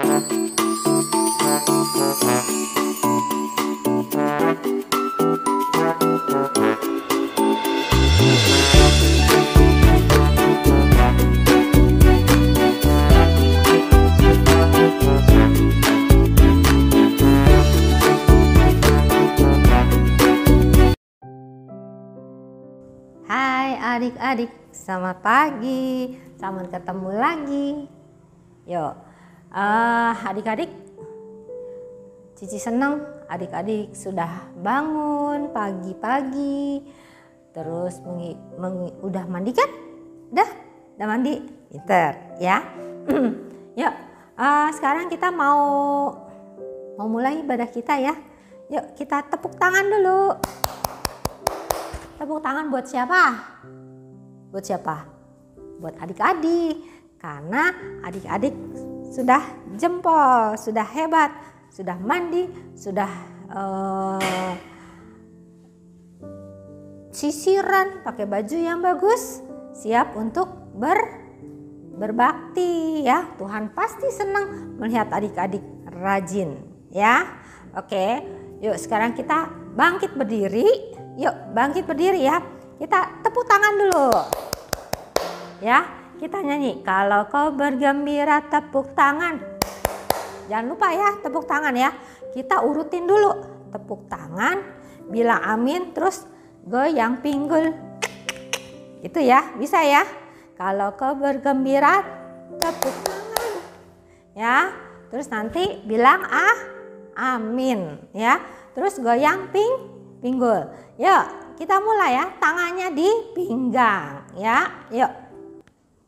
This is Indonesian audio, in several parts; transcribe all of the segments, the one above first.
Hai adik-adik, selamat pagi, selamat ketemu lagi. Yuk, adik-adik, Cici senang adik-adik sudah bangun pagi-pagi. Terus udah mandi kan? Udah mandi, pinter ya. Yuk, sekarang kita mau mulai ibadah kita ya. Yuk kita tepuk tangan dulu. Tepuk tangan buat siapa? Buat siapa? Buat adik-adik. Karena adik-adik sudah jempol, sudah hebat, sudah mandi, sudah sisiran, pakai baju yang bagus, siap untuk berbakti ya. Tuhan pasti senang melihat adik-adik rajin ya. Oke, yuk sekarang kita bangkit berdiri. Yuk bangkit berdiri ya. Kita tepuk tangan dulu. Ya, kita nyanyi. Kalau kau bergembira tepuk tangan. Jangan lupa ya tepuk tangan ya. Kita urutin dulu. Tepuk tangan, bilang amin, terus goyang pinggul. Itu ya, bisa ya. Kalau kau bergembira tepuk tangan. Ya, terus nanti bilang amin ya. Terus goyang pinggul. Yuk kita mulai ya, tangannya di pinggang ya. Yuk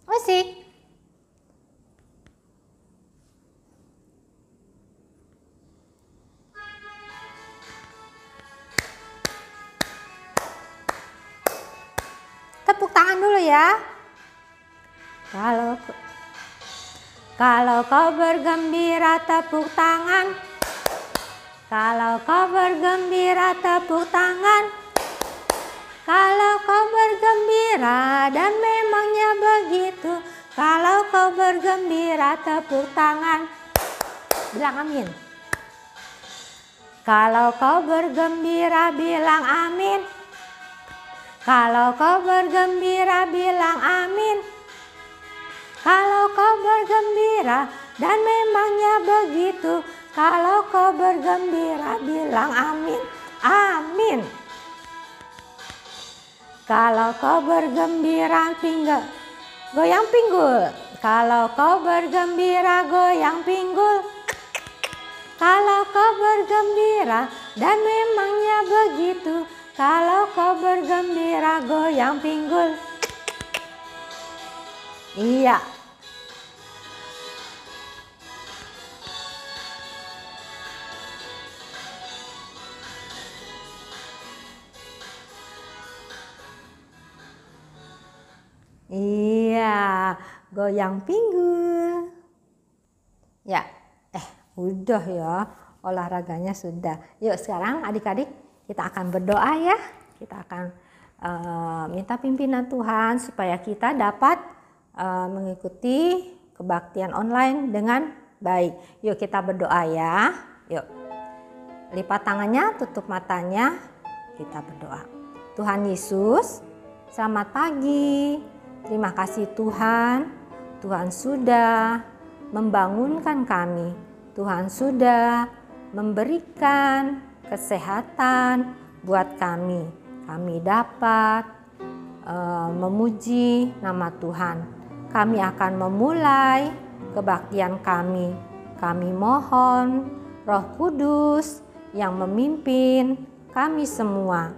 musik. Tepuk tangan dulu ya. Kalau kau bergembira tepuk tangan. Kalau kau bergembira tepuk tangan. Kalau kau bergembira dan memangnya begitu. Kalau kau bergembira tepuk tangan. Bilang amin. Kalau kau bergembira bilang amin. Kalau kau bergembira bilang amin. Kalau kau bergembira dan memangnya begitu. Kalau kau bergembira bilang amin. Amin. Kalau kau bergembira goyang pinggul. Kalau kau bergembira goyang pinggul. Kalau kau bergembira dan memangnya begitu. Kalau kau bergembira goyang pinggul. Iya. Iya, goyang pinggul. Ya, udah ya, olahraganya sudah. Yuk sekarang adik-adik kita akan berdoa ya. Kita akan minta pimpinan Tuhan supaya kita dapat mengikuti kebaktian online dengan baik. Yuk kita berdoa ya. Yuk, lipat tangannya, tutup matanya, kita berdoa. Tuhan Yesus, selamat pagi. Terima kasih Tuhan, Tuhan sudah membangunkan kami. Tuhan sudah memberikan kesehatan buat kami. Kami dapat memuji nama Tuhan. Kami akan memulai kebaktian kami. Kami mohon Roh Kudus yang memimpin kami semua.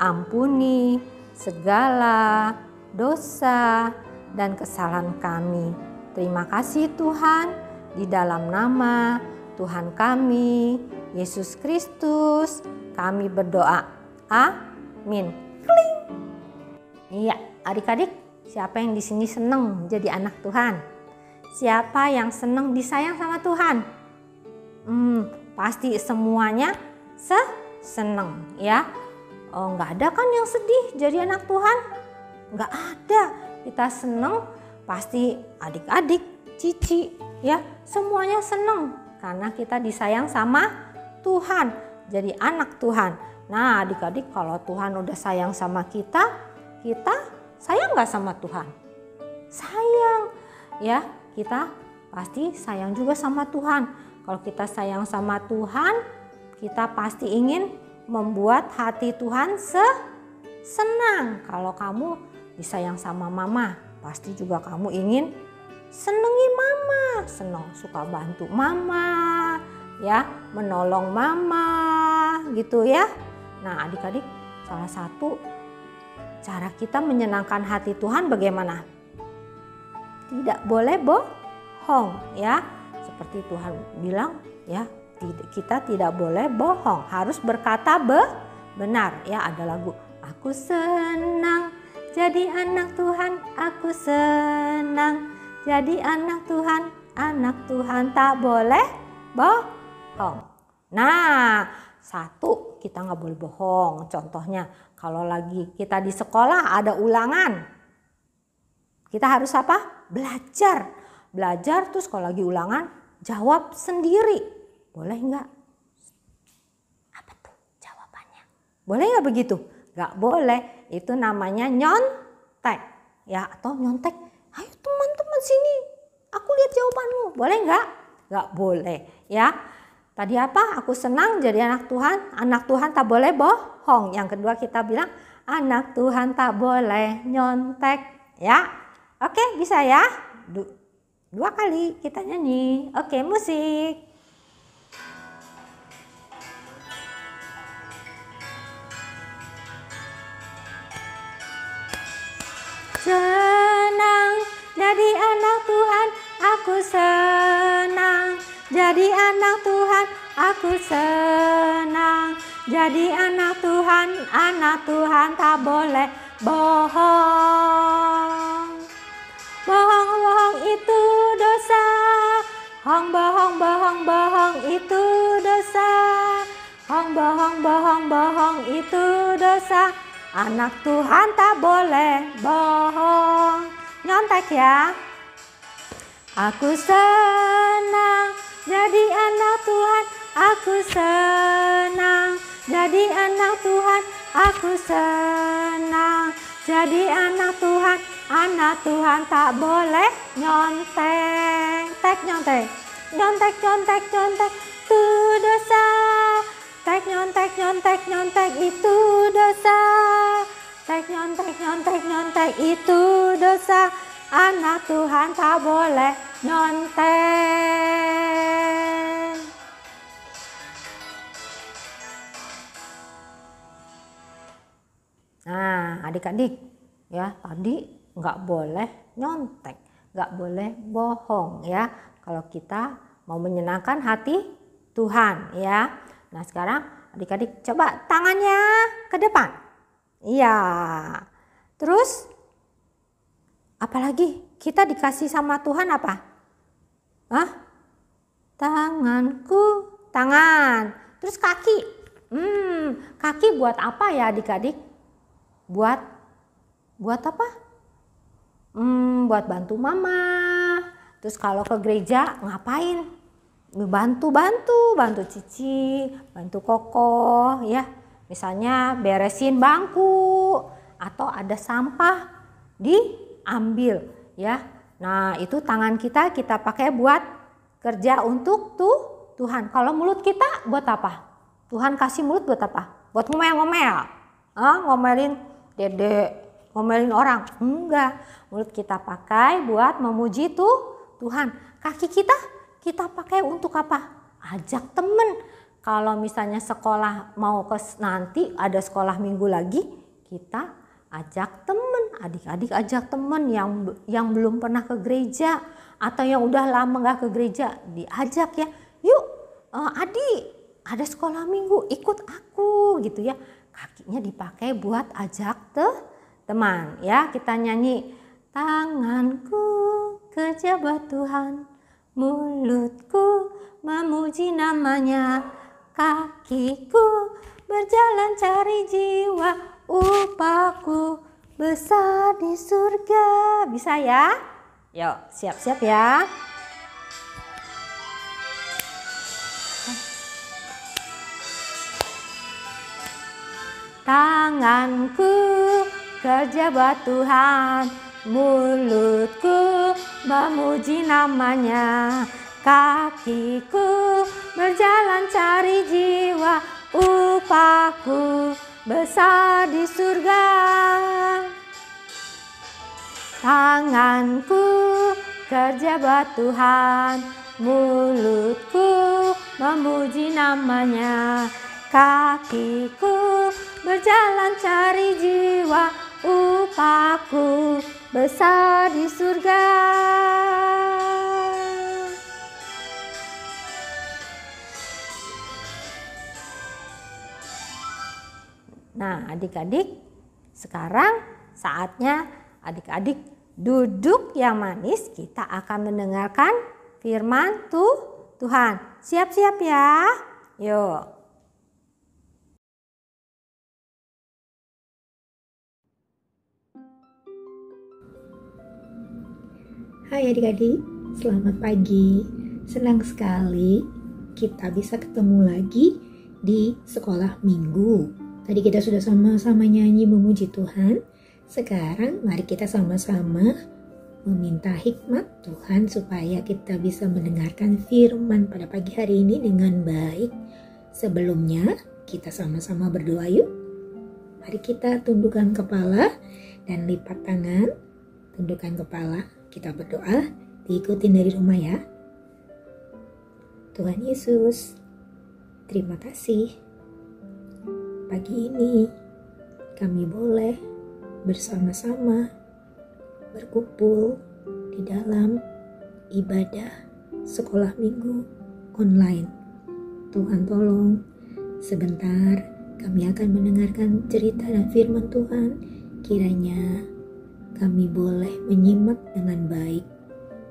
Ampuni segala dosa dan kesalahan kami. Terima kasih Tuhan, di dalam nama Tuhan kami, Yesus Kristus, kami berdoa. Amin. Kling. Iya, adik-adik, siapa yang di sini senang jadi anak Tuhan? Siapa yang senang disayang sama Tuhan? Pasti semuanya senang ya. Oh, nggak ada kan yang sedih jadi anak Tuhan? Nggak ada. Kita senang, pasti adik-adik, Cici, ya semuanya senang karena kita disayang sama Tuhan, jadi anak Tuhan. Nah adik-adik, kalau Tuhan udah sayang sama kita, kita sayang gak sama Tuhan? Sayang ya, kita pasti sayang juga sama Tuhan. Kalau kita sayang sama Tuhan, kita pasti ingin membuat hati Tuhan senang. Kalau kamu disayang sama mama, pasti juga kamu ingin senengin mama, senang, suka bantu mama, ya, menolong mama, gitu ya. Nah, adik-adik, salah satu cara kita menyenangkan hati Tuhan bagaimana? Tidak boleh bohong, ya. Seperti Tuhan bilang, ya, kita tidak boleh bohong, harus berkata benar, ya. Ada lagu, aku senang jadi anak Tuhan, aku senang jadi anak Tuhan tak boleh bohong. Nah, satu, kita nggak boleh bohong. Contohnya, kalau lagi kita di sekolah ada ulangan, kita harus apa? Belajar terus kalau lagi ulangan jawab sendiri. Boleh nggak? Apa tuh jawabannya? Boleh nggak begitu? Nggak boleh. Itu namanya nyontek, ya, atau nyontek. Ayo teman-teman sini, aku lihat jawabanmu. Boleh nggak? Nggak boleh, ya. Tadi apa? Aku senang jadi anak Tuhan. Anak Tuhan tak boleh bohong. Yang kedua kita bilang anak Tuhan tak boleh nyontek, ya. Oke, bisa ya? Dua kali kita nyanyi. Oke, musik. Senang jadi anak Tuhan, aku senang. Jadi anak Tuhan, aku senang. Jadi anak Tuhan tak boleh bohong. Bohong itu dosa. Bohong itu dosa. Bohong itu dosa. Anak Tuhan tak boleh bohong. Nyontek ya. Aku senang jadi anak Tuhan, aku senang. Jadi anak Tuhan, aku senang. Jadi anak Tuhan tak boleh nyontek. Nyontek itu dosa. Nyontek itu dosa. Nyontek itu dosa. Anak Tuhan tak boleh nyontek. Nah, adik-adik, ya, tadi nggak boleh nyontek, nggak boleh bohong, ya. Kalau kita mau menyenangkan hati Tuhan, ya. Nah, sekarang adik-adik coba tangannya ke depan. Iya. Terus apalagi kita dikasih sama Tuhan apa? Tanganku, tangan. Terus kaki. Kaki buat apa ya adik-adik? Buat apa? Buat bantu mama. Terus kalau ke gereja ngapain? Bantu Cici, bantu Koko, ya. Misalnya beresin bangku atau ada sampah diambil, ya. Nah, itu tangan kita pakai buat kerja untuk Tuhan. Kalau mulut kita buat apa? Tuhan kasih mulut buat apa? Buat ngomel-ngomel. Ngomelin dedek, ngomelin orang. Enggak. Mulut kita pakai buat memuji Tuhan. Kaki kita pakai untuk apa? Ajak temen. Kalau misalnya sekolah nanti ada sekolah minggu lagi, kita ajak temen, adik-adik ajak temen yang belum pernah ke gereja atau yang udah lama nggak ke gereja, diajak ya. Yuk, adik, ada sekolah minggu, ikut aku gitu ya. Kakinya dipakai buat ajak teman, ya. Kita nyanyi, tanganku kejabat Tuhan, mulutku memuji namanya, kakiku berjalan cari jiwa, upahku besar di surga. Bisa ya? Yuk, siap-siap ya. Tanganku kerja buat Tuhan, mulutku memuji namanya, kakiku berjalan cari jiwa, upahku besar di surga. Tanganku kerja buat Tuhan, mulutku memuji namanya, kakiku berjalan cari jiwa, upahku besar di surga. Nah, adik-adik, sekarang saatnya adik-adik duduk yang manis. Kita akan mendengarkan firman Tuhan. Siap-siap ya. Yuk. Hai adik-adik, selamat pagi. Senang sekali kita bisa ketemu lagi di sekolah minggu. Tadi kita sudah sama-sama nyanyi memuji Tuhan. Sekarang mari kita sama-sama meminta hikmat Tuhan supaya kita bisa mendengarkan firman pada pagi hari ini dengan baik. Sebelumnya kita sama-sama berdoa yuk. Mari kita tundukkan kepala dan lipat tangan. Tundukkan kepala, kita berdoa, diikutin dari rumah ya. Tuhan Yesus, terima kasih. Pagi ini kami boleh bersama-sama berkumpul di dalam ibadah sekolah minggu online. Tuhan tolong, sebentar kami akan mendengarkan cerita dan firman Tuhan. Kiranya kami boleh menyimak dengan baik.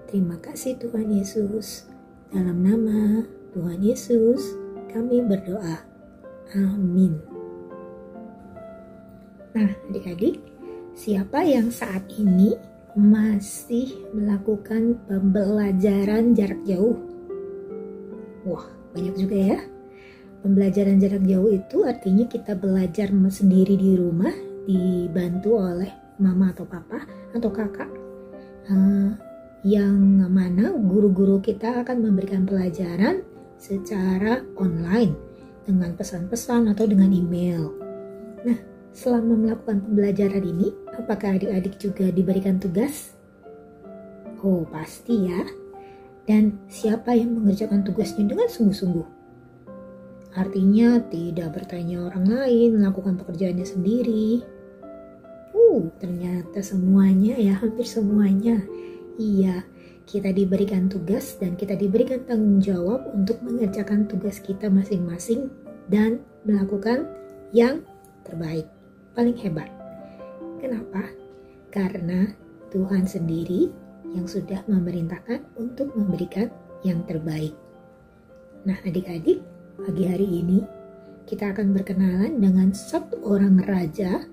Terima kasih Tuhan Yesus. Dalam nama Tuhan Yesus kami berdoa. Amin. Nah adik-adik, siapa yang saat ini masih melakukan pembelajaran jarak jauh? Wah, banyak juga ya. Pembelajaran jarak jauh itu artinya kita belajar sendiri di rumah, dibantu oleh mama atau papa atau kakak. Yang mana guru-guru kita akan memberikan pelajaran secara online dengan pesan-pesan atau dengan email. Nah, selama melakukan pembelajaran ini, apakah adik-adik juga diberikan tugas? Oh, pasti ya. Dan siapa yang mengerjakan tugasnya dengan sungguh-sungguh? Artinya tidak bertanya orang lain, melakukan pekerjaannya sendiri. Ternyata semuanya ya, hampir semuanya. Iya, kita diberikan tugas dan kita diberikan tanggung jawab untuk mengerjakan tugas kita masing-masing dan melakukan yang terbaik. Paling hebat. Kenapa? Karena Tuhan sendiri yang sudah memerintahkan untuk memberikan yang terbaik. Nah adik-adik, pagi hari ini kita akan berkenalan dengan satu orang raja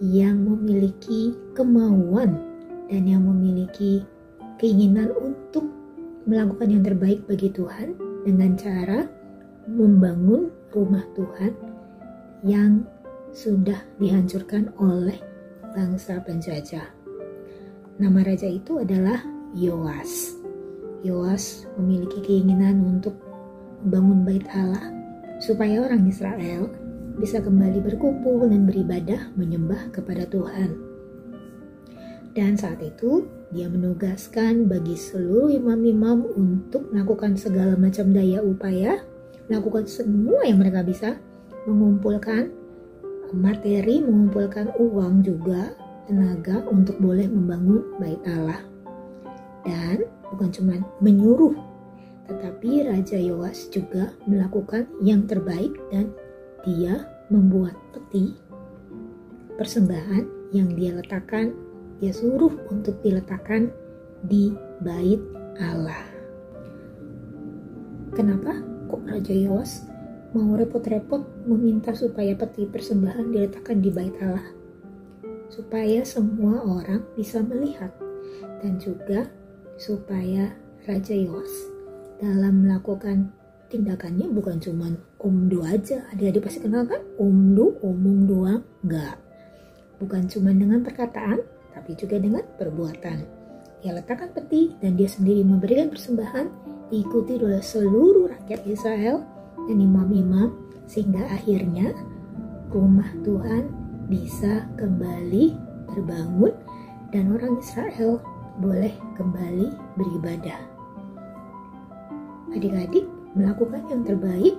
yang memiliki kemauan dan yang memiliki keinginan untuk melakukan yang terbaik bagi Tuhan dengan cara membangun rumah Tuhan yang sudah dihancurkan oleh bangsa penjajah. Nama raja itu adalah Yoas. Yoas memiliki keinginan untuk membangun bait Allah supaya orang Israel bisa kembali berkumpul dan beribadah menyembah kepada Tuhan. Dan saat itu dia menugaskan bagi seluruh imam-imam untuk melakukan segala macam daya upaya, melakukan semua yang mereka bisa, mengumpulkan materi, mengumpulkan uang juga, tenaga untuk boleh membangun bait Allah. Dan bukan cuma menyuruh, tetapi Raja Yoas juga melakukan yang terbaik dan dia membuat peti persembahan yang dia letakkan, dia suruh untuk diletakkan di bait Allah. Kenapa kok Raja Yoas mau repot-repot meminta supaya peti persembahan diletakkan di bait Allah? Supaya semua orang bisa melihat dan juga supaya Raja Yoas dalam melakukan tindakannya bukan cuma omdo aja. Adik-adik pasti kenal kan? Omdo, omong doang, enggak. Bukan cuma dengan perkataan, tapi juga dengan perbuatan. Dia letakkan peti dan dia sendiri memberikan persembahan, diikuti oleh seluruh rakyat Israel dan imam-imam, sehingga akhirnya rumah Tuhan bisa kembali terbangun dan orang Israel boleh kembali beribadah. Adik-adik melakukan yang terbaik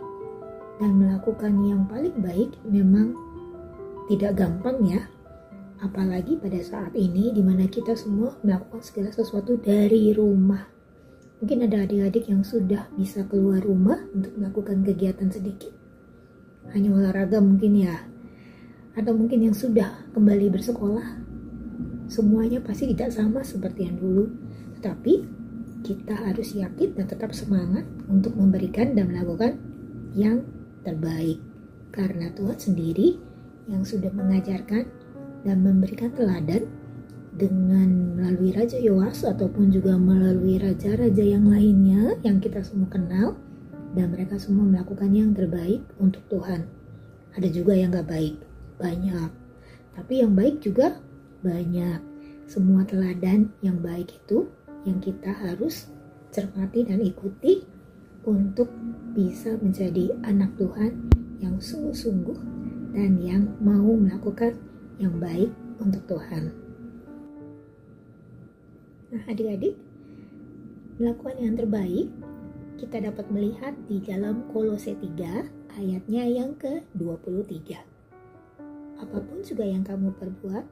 dan melakukan yang paling baik memang tidak gampang ya. Apalagi pada saat ini di mana kita semua melakukan segala sesuatu dari rumah. Mungkin ada adik-adik yang sudah bisa keluar rumah untuk melakukan kegiatan sedikit. Hanya olahraga mungkin ya. Atau mungkin yang sudah kembali bersekolah. Semuanya pasti tidak sama seperti yang dulu. Tetapi kita harus yakin dan tetap semangat untuk memberikan dan melakukan yang terbaik. Karena Tuhan sendiri yang sudah mengajarkan dan memberikan teladan dengan melalui Raja Yoas ataupun juga melalui raja-raja yang lainnya yang kita semua kenal, dan mereka semua melakukan yang terbaik untuk Tuhan. Ada juga yang gak baik, banyak. Tapi yang baik juga banyak. Semua teladan yang baik itu yang kita harus cermati dan ikuti untuk bisa menjadi anak Tuhan yang sungguh-sungguh dan yang mau melakukan yang baik untuk Tuhan. Nah, adik-adik, melakukan yang terbaik kita dapat melihat di dalam Kolose 3 ayatnya yang ke-23. Apapun juga yang kamu perbuat,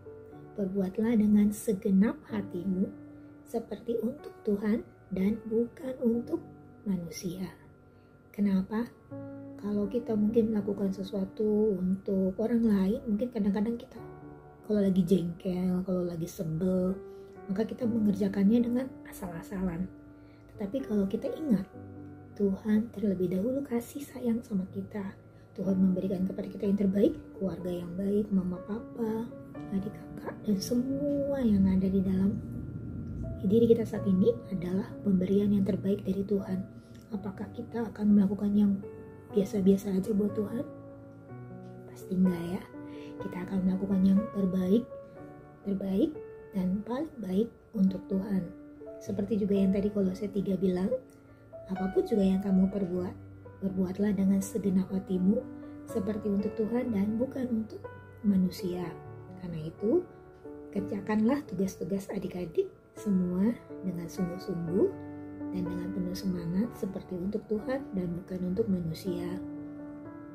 perbuatlah dengan segenap hatimu seperti untuk Tuhan dan bukan untuk manusia. Kenapa? Kalau kita mungkin melakukan sesuatu untuk orang lain, mungkin kadang-kadang kita kalau lagi jengkel, kalau lagi sebel, maka kita mengerjakannya dengan asal-asalan. Tetapi kalau kita ingat, Tuhan terlebih dahulu kasih sayang sama kita. Tuhan memberikan kepada kita yang terbaik, keluarga yang baik, mama, papa, adik, kakak, dan semua yang ada di dalam diri kita saat ini adalah pemberian yang terbaik dari Tuhan. Apakah kita akan melakukan yang biasa-biasa aja buat Tuhan? Pasti enggak ya. Kita akan melakukan yang terbaik dan paling baik untuk Tuhan. Seperti juga yang tadi Kolose 3 bilang, apapun juga yang kamu perbuat, berbuatlah dengan segenap hatimu seperti untuk Tuhan dan bukan untuk manusia. Karena itu, kerjakanlah tugas-tugas adik-adik semua dengan sungguh-sungguh dan dengan penuh semangat seperti untuk Tuhan dan bukan untuk manusia.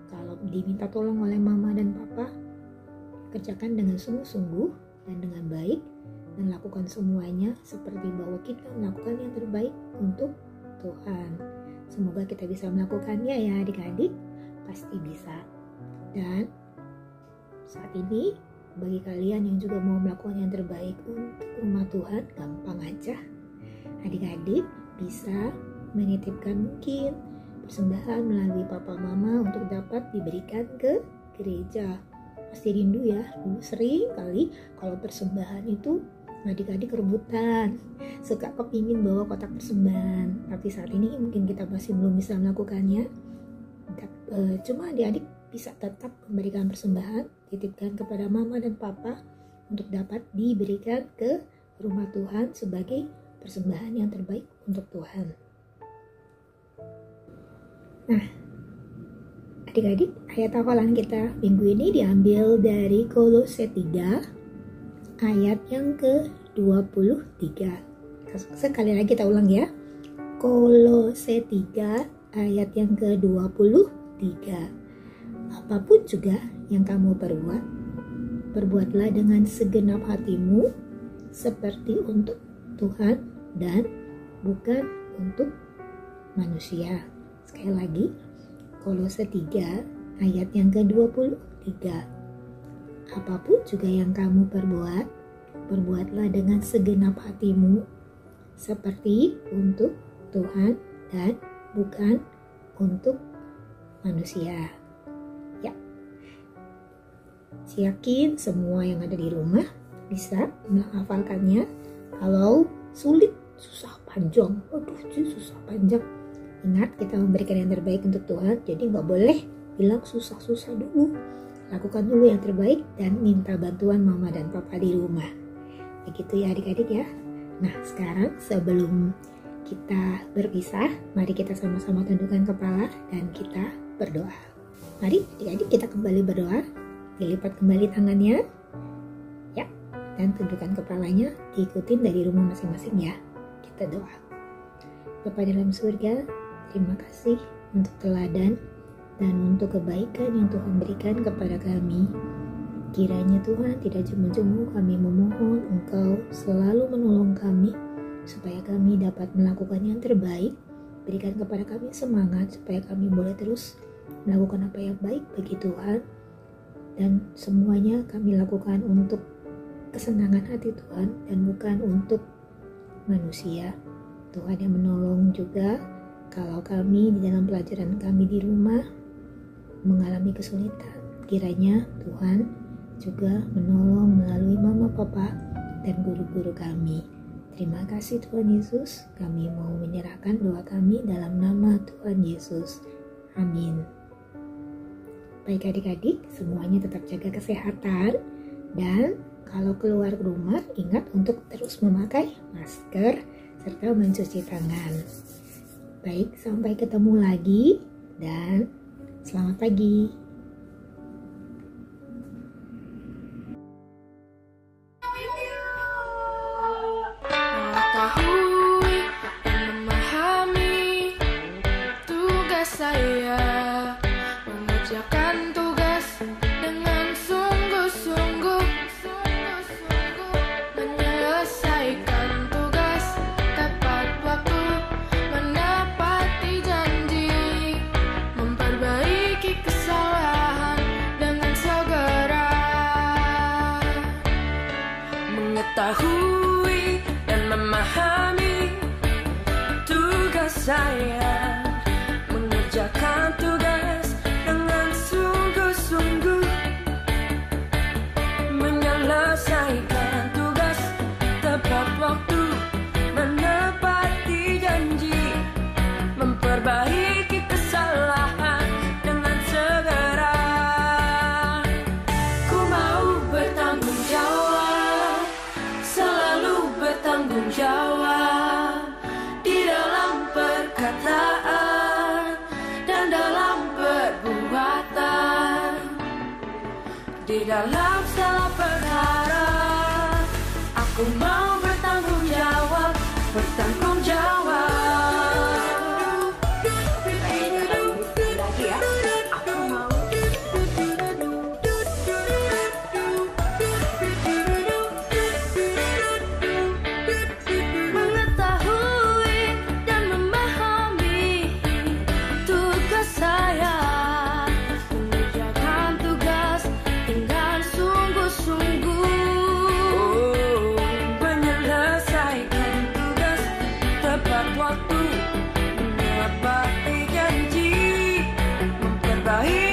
Kalau diminta tolong oleh mama dan papa, kerjakan dengan sungguh-sungguh dan dengan baik dan lakukan semuanya seperti bahwa kita melakukan yang terbaik untuk Tuhan. Semoga kita bisa melakukannya ya adik-adik, pasti bisa. Dan saat ini bagi kalian yang juga mau melakukan yang terbaik untuk rumah Tuhan, gampang aja. Adik-adik bisa menitipkan mungkin persembahan melalui papa mama untuk dapat diberikan ke gereja. Pasti rindu ya, dulu sering kali kalau persembahan itu adik-adik rebutan, suka kepingin bawa kotak persembahan. Tapi saat ini mungkin kita masih belum bisa melakukannya. Cuma adik-adik bisa tetap memberikan persembahan, titipkan kepada mama dan papa untuk dapat diberikan ke rumah Tuhan sebagai persembahan yang terbaik untuk Tuhan. Nah, adik-adik, ayat hafalan kita minggu ini diambil dari Kolose 3 ayat yang ke-23. Sekali lagi kita ulang ya. Kolose 3 ayat yang ke-23. Apapun juga yang kamu perbuat, perbuatlah dengan segenap hatimu seperti untuk Tuhan dan bukan untuk manusia. Sekali lagi, Kolose 3 ayat yang ke-23. Apapun juga yang kamu perbuat, perbuatlah dengan segenap hatimu seperti untuk Tuhan dan bukan untuk manusia. Ya, yakin semua yang ada di rumah bisa menghafalkannya. Kalau sulit, susah panjang, susah panjang, Ingat, kita memberikan yang terbaik untuk Tuhan, jadi nggak boleh bilang susah-susah dulu. Lakukan dulu yang terbaik dan minta bantuan mama dan papa di rumah. Begitu ya adik-adik ya. Nah sekarang sebelum kita berpisah, mari kita sama-sama tundukkan kepala dan kita berdoa. Mari adik-adik kita kembali berdoa. Dilipat kembali tangannya. Ya, dan tundukkan kepalanya, diikutin dari rumah masing-masing ya. Kita doa. Bapa dalam surga, terima kasih untuk teladan dan untuk kebaikan yang Tuhan berikan kepada kami. Kiranya Tuhan tidak jemu-jemu kami memohon Engkau selalu menolong kami supaya kami dapat melakukan yang terbaik. Berikan kepada kami semangat supaya kami boleh terus melakukan apa yang baik bagi Tuhan, dan semuanya kami lakukan untuk kesenangan hati Tuhan dan bukan untuk manusia. Tuhan yang menolong juga kalau kami di dalam pelajaran kami di rumah mengalami kesulitan. Kiranya Tuhan juga menolong melalui mama, papa, dan guru-guru kami. Terima kasih Tuhan Yesus. Kami mau menyerahkan doa kami dalam nama Tuhan Yesus. Amin. Baik adik-adik, semuanya tetap jaga kesehatan. Dan kalau keluar rumah, ingat untuk terus memakai masker serta mencuci tangan. Baik, sampai ketemu lagi dan selamat pagi. Mengetahui dan memahami tugas saya, mengerjakan tugas dengan sungguh-sungguh, menyelesaikan tugas tepat waktu, menepati janji, memperbaiki kesalahan dengan segera. Mengetahui dan memahami tugas saya, mengerjakan tugas dengan sungguh-sungguh, menyelesaikan tugas tepat waktu, menepati janji, memperbaiki kesalahan dengan segera. Ku mau bertanggung jawab, selalu bertanggung jawab di dalam perkataan dan dalam perbuatan, di dalam segala perkara. Aku mau bertanggung jawab, bertanggung jawab. Lagi ya, aku mau. Mengetahui dan memahami tugas saya, mengerjakan tugas dengan sungguh-sungguh, menyelesaikan tugas tepat waktu, menepati janji, memperbaiki